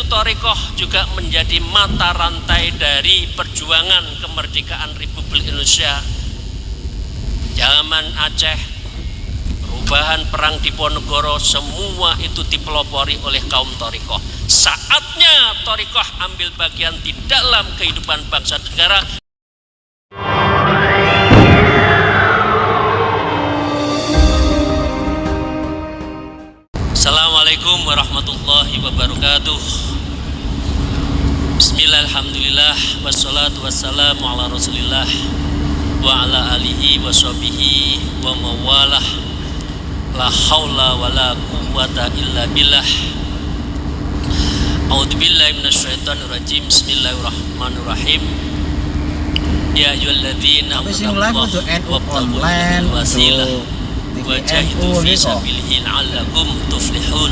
thariqah juga menjadi mata rantai dari perjuangan kemerdekaan Republik Indonesia. Zaman Aceh, perubahan perang Diponegoro, semua itu dipelopori oleh kaum thariqah. Saatnya thariqah ambil bagian di dalam kehidupan bangsa negara. Assalamualaikum warahmatullahi wabarakatuh. Bismillah, alhamdulillah, wassalatu wassalamu ala rasulillah wa ala alihi wa sahbihi wa mawalah. La hawla wa la quwwata illa billah. A'udzubillahi minasyaitonir rajim. Bismillahirrahmanirrahim. Ya ayyuhalladzina amanu wabtaghu wasilah wajahidu fi sabilihi la'allakum tuflihun.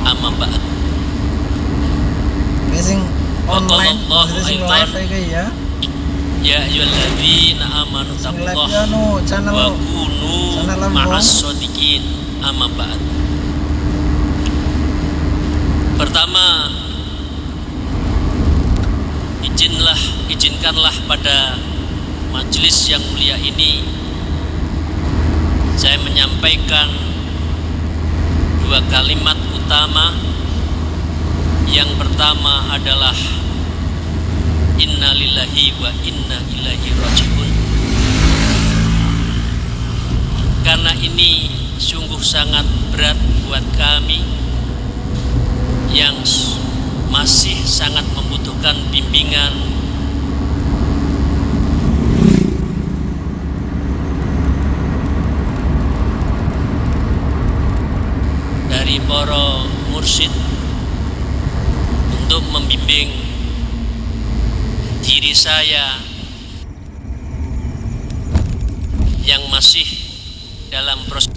Amma ba'd. Sing online sing live iki ya. Ya ayyuhalladzina amanu taqullaha wa kunu ma'as shodiqin. Amma ba'd. Pertama, izinkanlah pada majelis yang mulia ini saya menyampaikan dua kalimat utama. Yang pertama adalah inna lillahi wa inna ilaihi raji'un. Karena ini sungguh sangat berat buat kami yang masih sangat membutuhkan bimbingan dari para mursyid untuk membimbing diri saya yang masih dalam proses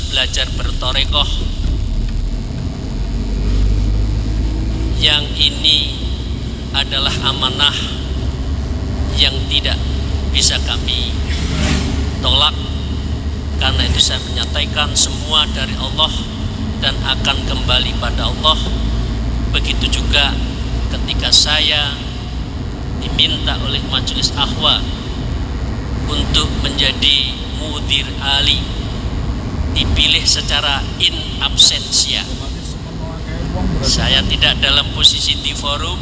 belajar berthariqah. Yang ini adalah amanah yang tidak bisa kami tolak. Karena itu saya menyatakan semua dari Allah dan akan kembali pada Allah. Begitu juga ketika saya diminta oleh Majelis Ahwa untuk menjadi mudir ali, dipilih secara in absentia. Saya tidak dalam posisi di forum.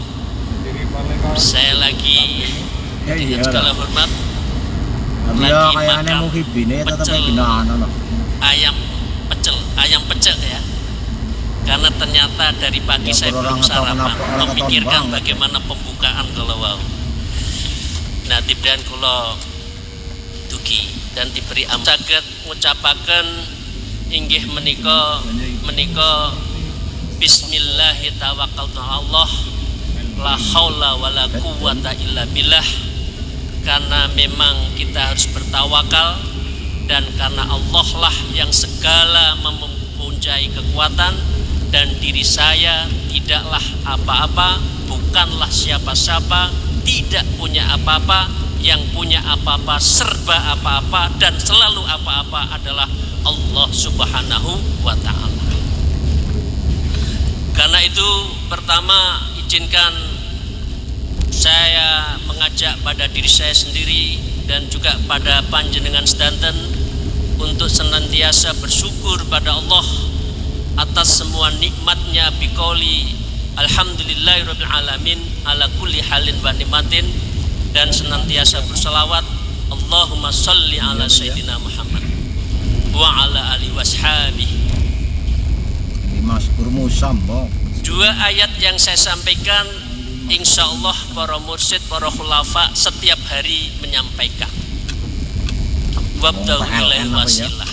Saya lagi dengan segala hormat lagi makan ayam pecel ya. Karena ternyata dari pagi saya belum sarapan, memikirkan bagaimana pembukaan kalau wow. Nah, tibdan kula dugi dan diberi saged ngucapaken inggih menika bismillahi tawakkaltu Allah la haula wala quwwata illa billah. Karena memang kita harus bertawakal, dan karena Allah lah yang segala mempunyai kekuatan, dan diri saya tidaklah apa-apa, bukanlah siapa-siapa, tidak punya apa-apa, yang punya apa-apa serba apa-apa dan selalu apa-apa adalah Allah Subhanahu wa ta'ala. Karena itu pertama izinkan saya mengajak pada diri saya sendiri dan juga pada panjenengan sedanten untuk senantiasa bersyukur pada Allah atas semua nikmatnya biqauli alhamdulillahirabbil alamin ala kulli halin wa nikmatin, dan senantiasa berselawat Allahumma sholli ala sayyidina Muhammad wa ala alihi washabihi. Dua ayat yang saya sampaikan, insya Allah para mursyid, para khulafa setiap hari menyampaikan. Wabtaghu wasilah,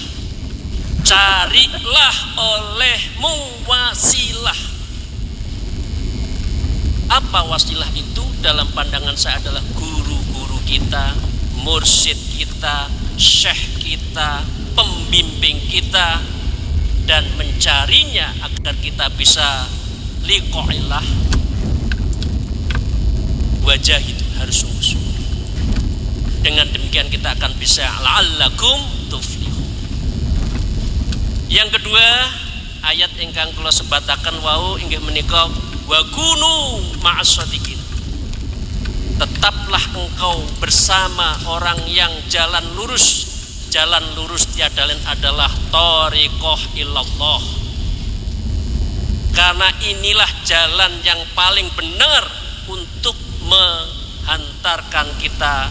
carilah olehmu wasilah. Apa wasilah itu? Dalam pandangan saya adalah guru-guru kita, mursyid kita, syekh kita, pembimbing kita, dan mencarinya agar kita bisa liqa'illah. Wajah itu harus sungguh-sungguh. Dengan demikian kita akan bisa la'allakum tuflihun. Yang kedua, ayat ingkang kula sebataken wau inggih menika wa kunu ma'as-shadiqin. Tetaplah engkau bersama orang yang jalan lurus. Jalan lurus tiada lain adalah thariqah ilallah. Karena inilah jalan yang paling benar untuk menghantarkan kita,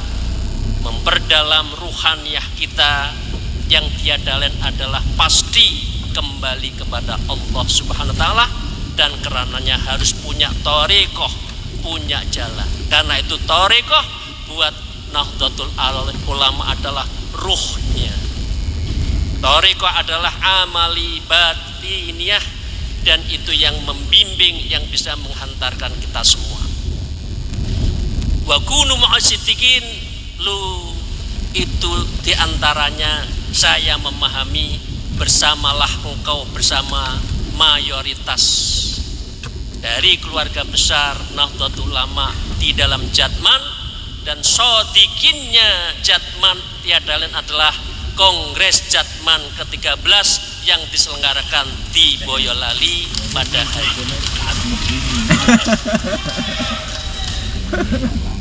memperdalam ruhaniyah kita, yang tiada lain adalah pasti kembali kepada Allah Subhanahu wa taala, dan karenanya harus punya thariqah, punya jalan. Karena itu thariqah buat Nahdlatul Ulama adalah ruhnya. Thariqah adalah amali batiniyah, dan itu yang membimbing, yang bisa menghantarkan kita semua. Wa kunu ma'as-siddiqin, lu itu diantaranya saya memahami bersamalah engkau bersama mayoritas dari keluarga besar Nahdlatul Ulama di dalam Jatman, dan shodikinnya Jatman tiada lain adalah Kongres Jatman ke-13 yang diselenggarakan di Boyolali pada hari ini.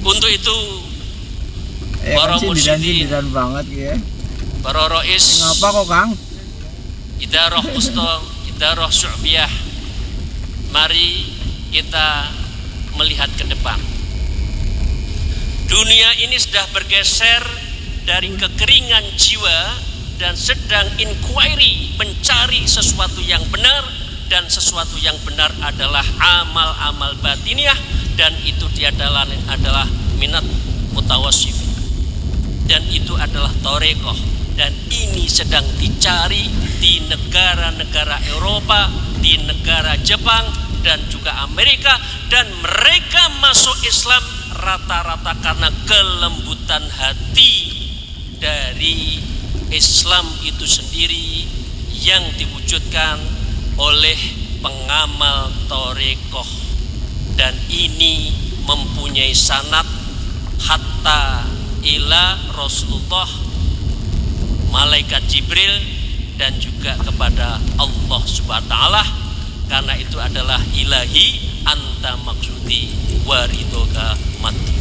Untuk itu para musyiddin, banget ya. para rois, ngapa kok Kang? idarah wusta, idarah syu'biyah, mari kita melihat ke depan. Dunia ini sudah bergeser dari kekeringan jiwa dan sedang inquiry, mencari sesuatu yang benar, dan sesuatu yang benar adalah amal-amal batiniah, dan itu tiada lain adalah minat mutawassif, dan itu adalah thariqah, dan ini sedang dicari di negara-negara Eropa, di negara Jepang, dan juga Amerika, dan mereka masuk Islam rata-rata karena kelembutan hati dari Islam itu sendiri yang diwujudkan oleh pengamal thariqah, dan ini mempunyai sanad hatta ila Rasulullah, malaikat Jibril, dan juga kepada Allah Subhanahu wa taala. Karena itu adalah ilahi anta maksudi waridoka mati.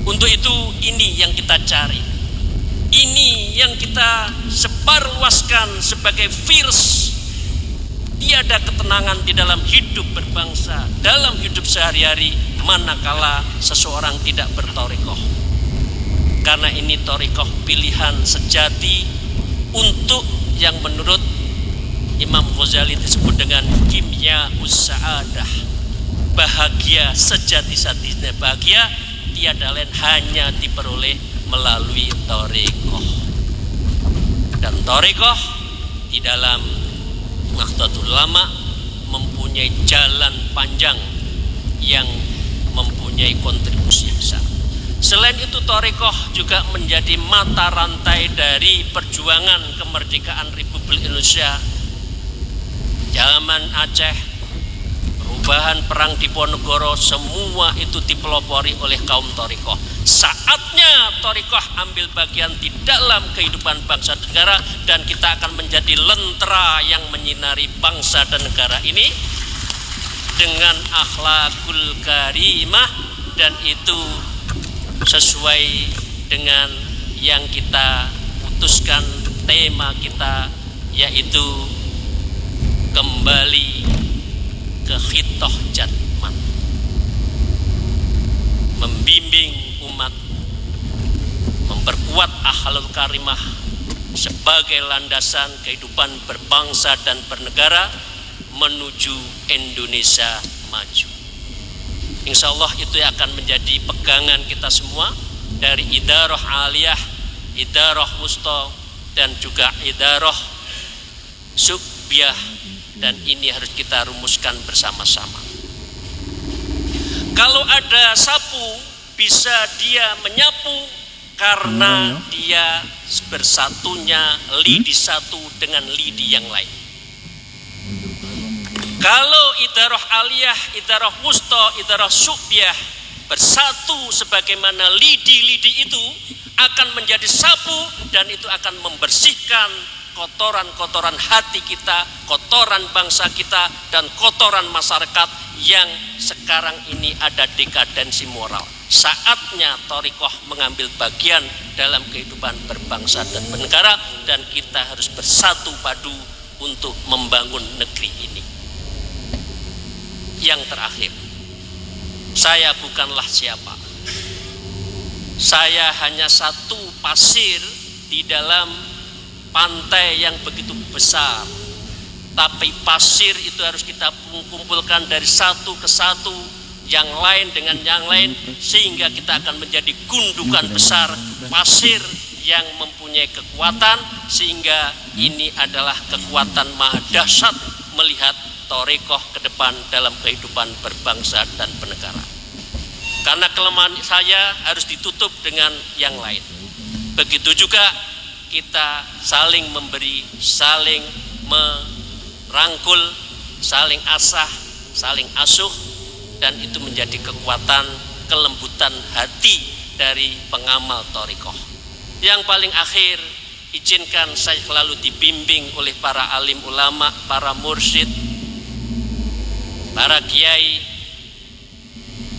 Untuk itu ini yang kita cari, ini yang kita sebarluaskan sebagai virus. Tiada ketenangan di dalam hidup berbangsa, dalam hidup sehari-hari, manakala seseorang tidak berthariqah. Karena ini thariqah pilihan sejati untuk yang menurut Imam Ghazali disebut dengan kimya us-sa'adah, bahagia sejati-satinya. Bahagia tiada lain hanya diperoleh melalui thariqah. Dan thariqah di dalam Nahdlatul Ulama mempunyai jalan panjang yang mempunyai kontribusi besar. Selain itu thariqah juga menjadi mata rantai dari perjuangan kemerdekaan Republik Indonesia. Zaman Aceh, perubahan perang Diponegoro, semua itu dipelopori oleh kaum thariqah. Saatnya thariqah ambil bagian di dalam kehidupan bangsa dan negara, dan kita akan menjadi lentera yang menyinari bangsa dan negara ini dengan akhlakul karimah, dan itu sesuai dengan yang kita putuskan tema kita, yaitu kembali ke khitoh Jatman, membimbing umat, memperkuat akhlakul karimah sebagai landasan kehidupan berbangsa dan bernegara menuju Indonesia maju. Insya Allah itu akan menjadi pegangan kita semua, dari idarah aliyah, idarah wusta, dan juga idarah subbiyah, dan ini harus kita rumuskan bersama-sama. Kalau ada sapu, bisa dia menyapu karena dia bersatunya lidi satu dengan lidi yang lain. Kalau idarah aliyah, idarah wusta, idarah subbiyah bersatu sebagaimana lidi-lidi itu akan menjadi sapu, dan itu akan membersihkan kotoran-kotoran hati kita, kotoran bangsa kita, dan kotoran masyarakat yang sekarang ini ada dekadensi moral. Saatnya thariqah mengambil bagian dalam kehidupan berbangsa dan bernegara, dan kita harus bersatu padu untuk membangun negeri ini. Yang terakhir, saya bukanlah siapa. Saya hanya satu pasir di dalam pantai yang begitu besar. Tapi pasir itu harus kita kumpulkan dari satu ke satu, yang lain dengan yang lain, sehingga kita akan menjadi gundukan besar pasir yang mempunyai kekuatan, sehingga ini adalah kekuatan maha dahsyat melihat thariqah ke depan dalam kehidupan berbangsa dan bernegara. Karena kelemahan saya harus ditutup dengan yang lain. Begitu juga kita saling memberi, saling merangkul, saling asah, saling asuh, dan itu menjadi kekuatan kelembutan hati dari pengamal thariqah. Yang paling akhir, izinkan saya selalu dibimbing oleh para alim ulama, para mursyid, para kiai,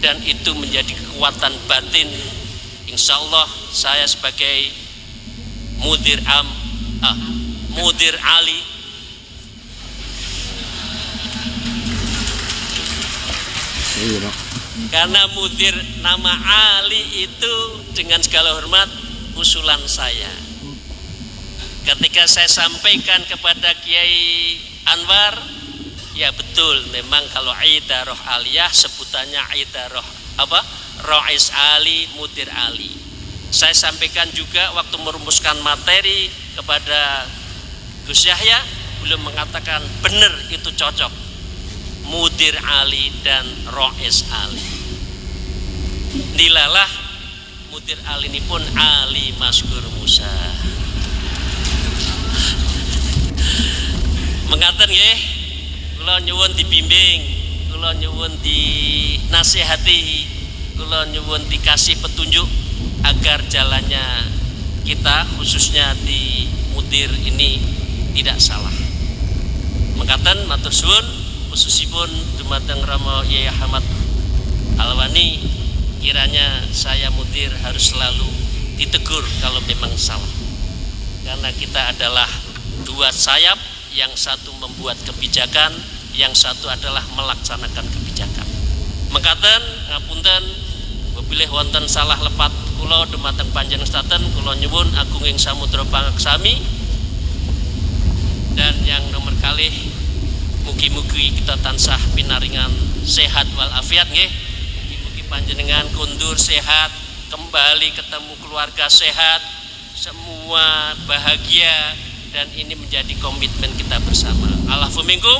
dan itu menjadi kekuatan batin. Insya Allah saya sebagai mudir ali, karena mudir nama Ali itu dengan segala hormat usulan saya. Ketika saya sampaikan kepada Kiai Anwar, ya betul, memang kalau idaroh aliyah sebutannya idaroh Rois Ali, Mudir Ali. Saya sampaikan juga waktu merumuskan materi kepada Gus Yahya, beliau mengatakan benar itu cocok, Mudir Ali dan Rois Ali. Dilalah Mudir Ali ini pun Ali Maskur Musa. Mengatakan nggih, kula nyuwun dibimbing, kula nyuwun dinasihati, kula nyuwun dikasih petunjuk agar jalannya kita khususnya di mudir ini tidak salah. Mengatakan matur suwun khususipun dumateng Rama Yai Ahmad Alwani, kiranya saya mudir harus selalu ditegur kalau memang salah. Karena kita adalah dua sayap, yang satu membuat kebijakan, yang satu adalah melaksanakan kebijakan. Mekaten ngapunten bilih wonten salah lepat kula dumateng panjenengan kula nyuwun agunging samudra pangaksami. Dan yang nomor kalih, mugi-mugi kita tansah pinaringan sehat walafiat nggih. Mugi-mugi panjenengan kundur sehat, kembali ketemu keluarga sehat, semua bahagia, dan ini menjadi komitmen kita bersama. Allahu minkum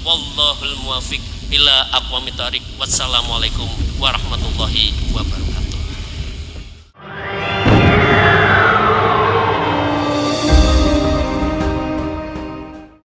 wallahul muwaffiq ila aqwamit thariq. Wassalamualaikum warahmatullahi wabarakatuh.